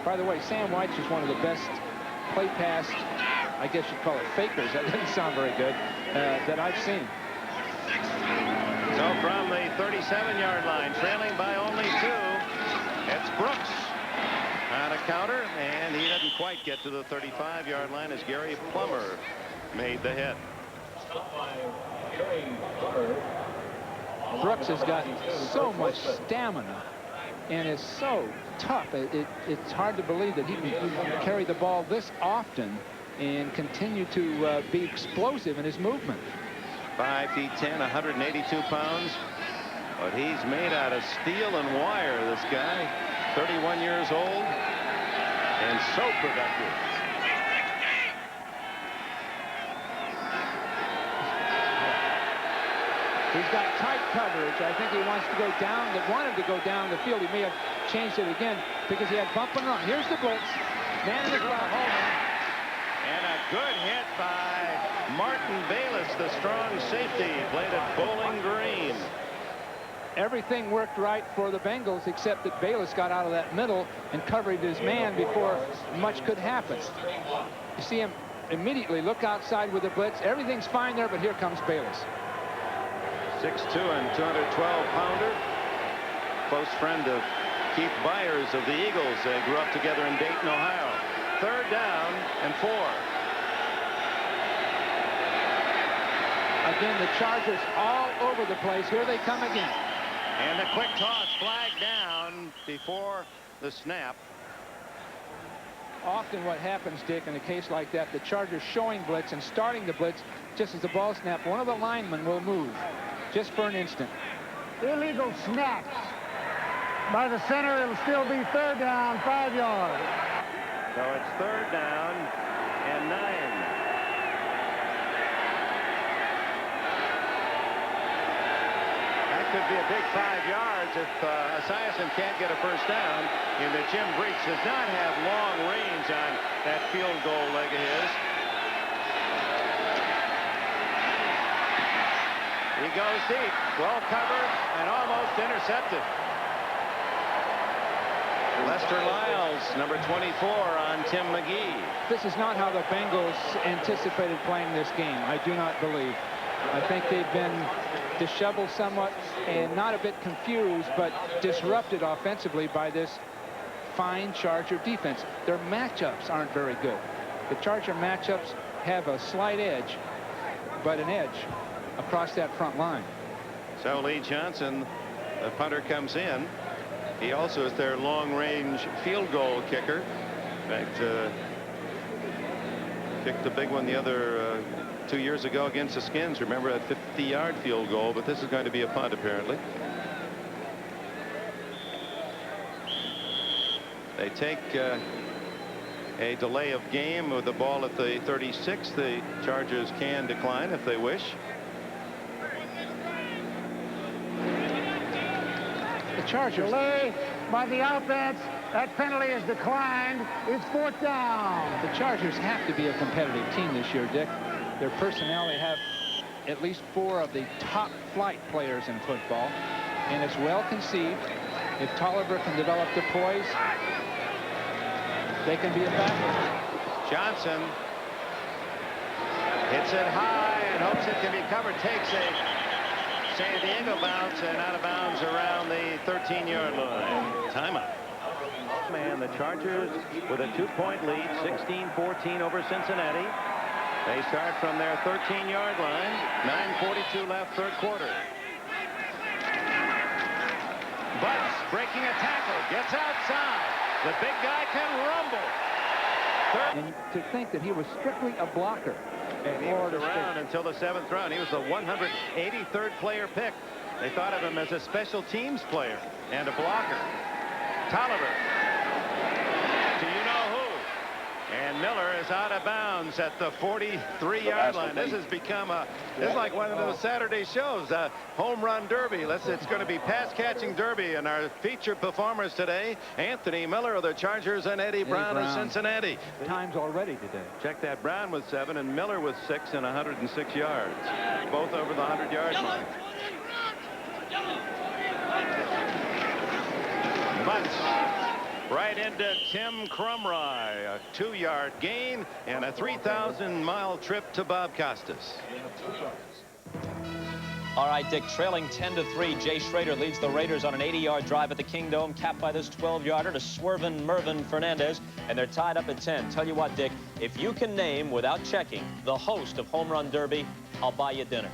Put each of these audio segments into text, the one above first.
By the way, Sam White's just one of the best play pass, I guess you'd call it fakers. That doesn't sound very good, that I've seen. So from the 37-yard line, trailing by only 2, it's Brooks on a counter, and he doesn't quite get to the 35-yard line as Gary Plummer made the hit. Brooks has got so much stamina and is so tough. It's hard to believe that he can carry the ball this often and continue to be explosive in his movement. 5 feet 10, 182 pounds. But he's made out of steel and wire, this guy. 31 years old and so productive. He's got tight coverage. I think he wants to go down. Wanted to go down the field. He may have changed it again because he had bump and run. Here's the blitz. Man in the ground. And a good hit by Martin Bayless, the strong safety. Played at Bowling Green. Everything worked right for the Bengals except that Bayless got out of that middle and covered his man before much could happen. You see him immediately look outside with the blitz. Everything's fine there, but here comes Bayless. 6'2" and 212-pounder. Close friend of Keith Byers of the Eagles. They grew up together in Dayton, Ohio. 3rd down and 4. Again, the Chargers all over the place. Here they come again. And a quick toss, flag down before the snap. Often what happens, Dick, in a case like that, the Chargers showing blitz and starting the blitz just as the ball snaps, one of the linemen will move just for an instant. Illegal snap by the center. It'll still be 3rd down, 5 yards. So it's 3rd down and 9. That could be a big 5 yards if Esiason can't get a first down. And that Jim Breach does not have long range on that field goal leg of his. He goes deep, well covered, and almost intercepted. Lester Lyles, number 24 on Tim McGee. This is not how the Bengals anticipated playing this game. I do not believe. I think they've been disheveled somewhat and not a bit confused, but disrupted offensively by this fine Charger defense. Their matchups aren't very good. The Charger matchups have a slight edge, but an edge across that front line. So Lee Johnson, the punter, comes in. He also is their long-range field goal kicker. In fact, kicked a big one the other 2 years ago against the Skins. Remember that 50-yard field goal, but this is going to be a punt apparently. They take a delay of game with the ball at the 36. The Chargers can decline if they wish. The Chargers. Delay by the offense. That penalty is declined. It's 4th down. The Chargers have to be a competitive team this year, Dick. Their personnel, they have at least 4 of the top flight players in football, and it's well conceived. If Tolliver can develop the poise, they can be a factor. Johnson hits it high and hopes it can be covered. Takes a San Diego bounce and out of bounds around the 13-yard line. Timeout. And the Chargers with a 2-point lead, 16-14 over Cincinnati. They start from their 13-yard line. 9:42 left, 3rd quarter. Butts breaking a tackle, gets outside. The big guy can rumble. And to think that he was strictly a blocker. And he was around until the 7th round. He was the 183rd player picked. They thought of him as a special teams player and a blocker. Tolliver. Do you know who? And Miller is out of bounds at the 43-yard line. This has become this is like one of the Saturday shows, home run derby. It's going to be pass catching derby, and our featured performers today, Anthony Miller of the Chargers and Eddie Brown of Cincinnati. Times already today. Check that, Brown with 7 and Miller with 6 and 106 yards. Both over the 100-yard line. Butts right into Tim Crumry. A 2-yard gain and a 3,000-mile trip to Bob Costas. All right, Dick, trailing 10-3. Jay Schrader leads the Raiders on an 80-yard drive at the Kingdome, capped by this 12-yarder to swerving Mervyn Fernandez, and they're tied up at 10. Tell you what, Dick, if you can name, without checking, the host of Home Run Derby, I'll buy you dinner.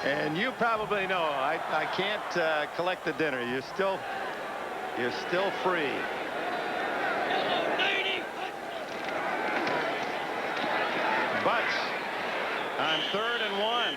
And you probably know I can't collect the dinner. You're still free. But on 3rd and 1,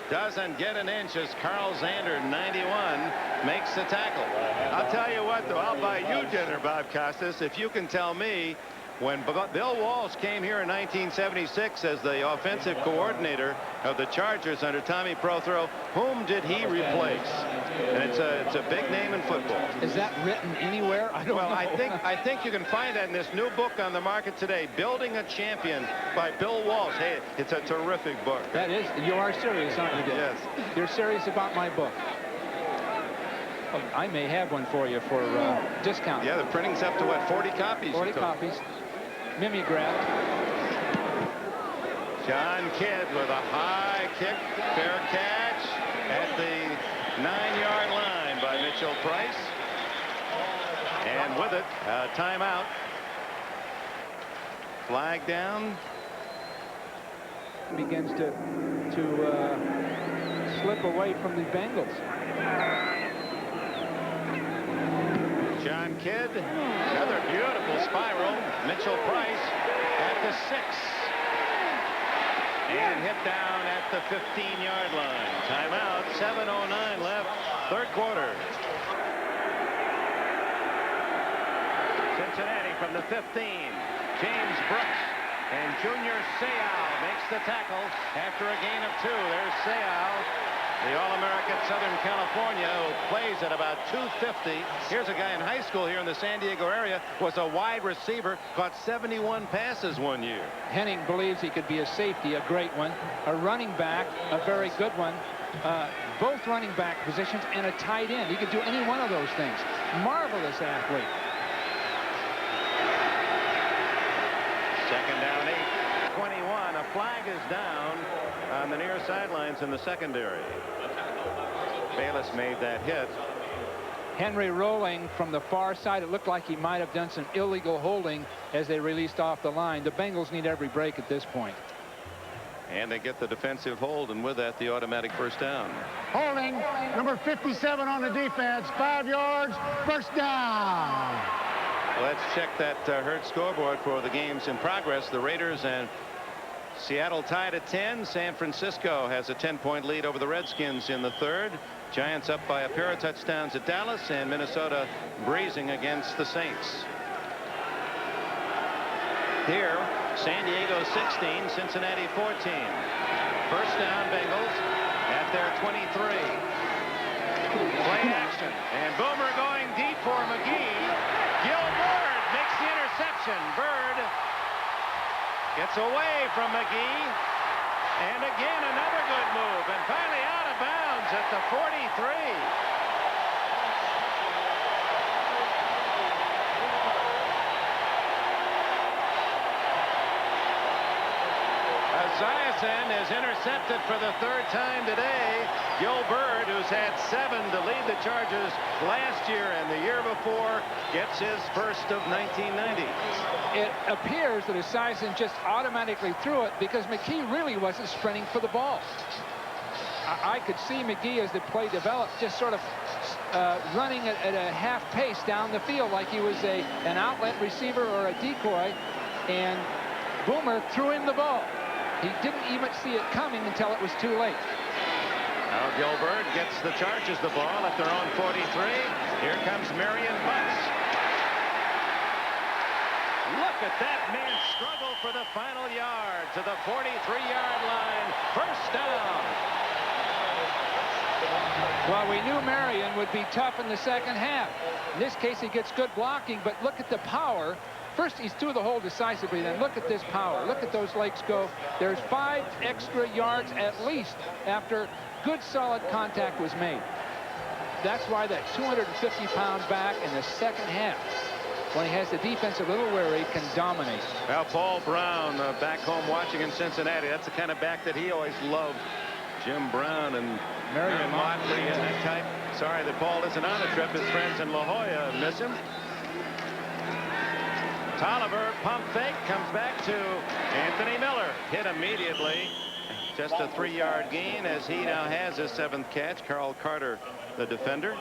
doesn't get an inch as Carl Zander, 91, makes the tackle. I'll tell you what, though, I'll buy you dinner, Bob Costas, if you can tell me when Bill Walsh came here in 1976 as the offensive coordinator of the Chargers under Tommy Prothero, whom did he replace? And it's a big name in football. Is that written anywhere? I don't know. I think you can find that in this new book on the market today, Building a Champion by Bill Walsh. Hey, it's a terrific book. That is. You are serious, aren't you, Dick? Yes. You're serious about my book. Oh, I may have one for you for discount. Yeah, the printing's up to what, 40 copies? 40 copies. Mimeograph. John Kidd with a high kick, fair catch at the 9-yard line by Mitchell Price. And with it, timeout. Flag down. Begins to slip away from the Bengals. John Kidd, another beautiful spiral. Mitchell Price at the 6. And hit down at the 15-yard line. Timeout, 7:09 left, 3rd quarter. Cincinnati from the 15. James Brooks and Junior Seau makes the tackle after a gain of 2. There's Seau, the All-American Southern California, who plays at about 250. Here's a guy in high school here in the San Diego area, was a wide receiver, caught 71 passes one year. Henning believes he could be a safety, a great one, a running back, a very good one, both running back positions, and a tight end. He could do any one of those things. Marvelous athlete. 2nd down, 8, 21. A flag is down on the near sidelines in the secondary. Bayless made that hit. Henry rolling from the far side. It looked like he might have done some illegal holding as they released off the line. The Bengals need every break at this point. And they get the defensive hold, and with that, the automatic first down. Holding, number 57 on the defense, 5 yards, first down. Let's check that Hertz scoreboard for the games in progress. The Raiders and Seattle tied at 10. San Francisco has a 10-point lead over the Redskins in the 3rd. Giants up by a pair of touchdowns at Dallas, and Minnesota breezing against the Saints. Here, San Diego 16, Cincinnati 14. First down, Bengals at their 23. Play action, and Boomer going deep for McGee. Gil Bird makes the interception. Bird gets away from McGee, and again another good move, and finally out of bounds at the 43. Esiason is intercepted for the 3rd time today. Gil Bird, who's had 7 to lead the Chargers last year and the year before, gets his first of 1990. It appears that Esiason just automatically threw it because McGee really wasn't sprinting for the ball. I could see McGee, as the play developed, just sort of running at a half pace down the field like he was an outlet receiver or a decoy, and Boomer threw him the ball. He didn't even see it coming until it was too late. Now Gil Bird gets the Chargers the ball at their own 43. Here comes Marion Butts. Look at that man struggle for the final yard to the 43-yard line. First down. Well, we knew Marion would be tough in the 2nd half. In this case, he gets good blocking, but look at the power. First, he's through the hole decisively. Then look at this power. Look at those legs go. There's 5 extra yards at least after good, solid contact was made. that's why that 250-pound back in the second half, when he has the defense a little wary, can dominate. Well, Paul Brown back home watching in Cincinnati. That's the kind of back that he always loved. Jim Brown and Marion Motley and that type. Sorry that Paul isn't on the trip. His friends in La Jolla miss him. Tolliver, pump fake, comes back to Anthony Miller. Hit immediately. Just a 3-yard gain as he now has his 7th catch. Carl Carter, the defender.